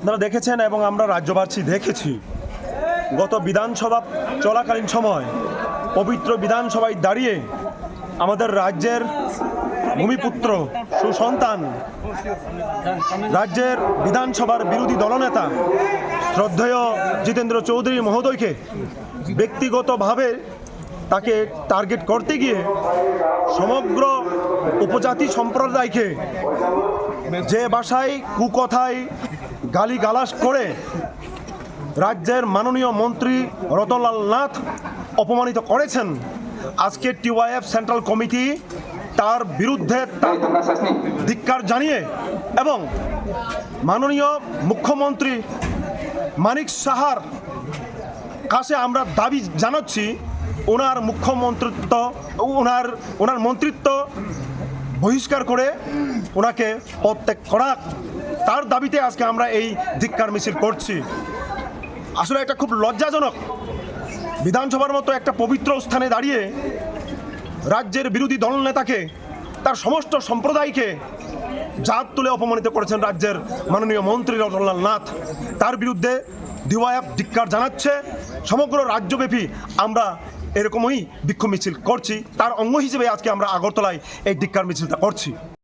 আপনারা দেখেছেন এবং আমরা রাজ্যবাসী দেখেছি গত বিধানসভা চলাকালীন সময় পবিত্র বিধানসভায় দাঁড়িয়ে আমাদের রাজ্যের ভূমিপুত্র সুসন্তান রাজ্যের বিধানসভার বিরোধী দলনেতা শ্রদ্ধেয় জিতেন্দ্র চৌধুরী মহোদয়কে ব্যক্তিগতভাবে তাকে টার্গেট করতে গিয়ে সমগ্র উপজাতি সম্প্রদায়কে যে ভাষায় কুকথায় গালিগালাজ করে রাজ্যের মাননীয় মন্ত্রী রতনলাল নাথ অপমানিত করেছেন। আজকে টিওয়াইএফ সেন্ট্রাল কমিটি তার বিরুদ্ধে ধিক্কার জানিয়ে এবং মাননীয় মুখ্যমন্ত্রী মানিক সাহার কাছে আমরা দাবি জানাচ্ছি ওনার মুখ্যমন্ত্রিত্ব ওনার মন্ত্রিত্ব বহিষ্কার করে ওনাকে পদত্যাগ করা, তার দাবিতে আজকে আমরা এই ধিক্কার মিছিল করছি। আসলে এটা খুব লজ্জাজনক, বিধানসভার মতো একটা পবিত্র স্থানে দাঁড়িয়ে রাজ্যের বিরোধী দলনেতাকে তার সমস্ত সম্প্রদায়কে জাত তুলে অপমানিত করেছেন রাজ্যের মাননীয় মন্ত্রী রতনলাল নাথ। তার বিরুদ্ধে ডিওয়াইএফ ধিক্কার জানাচ্ছে। সমগ্র রাজ্যব্যাপী আমরা এরকমই বিক্ষোভ মিছিল করছি, তার অঙ্গ হিসেবে আজকে আমরা আগরতলায় এই ধিক্কার মিছিলটা করছি।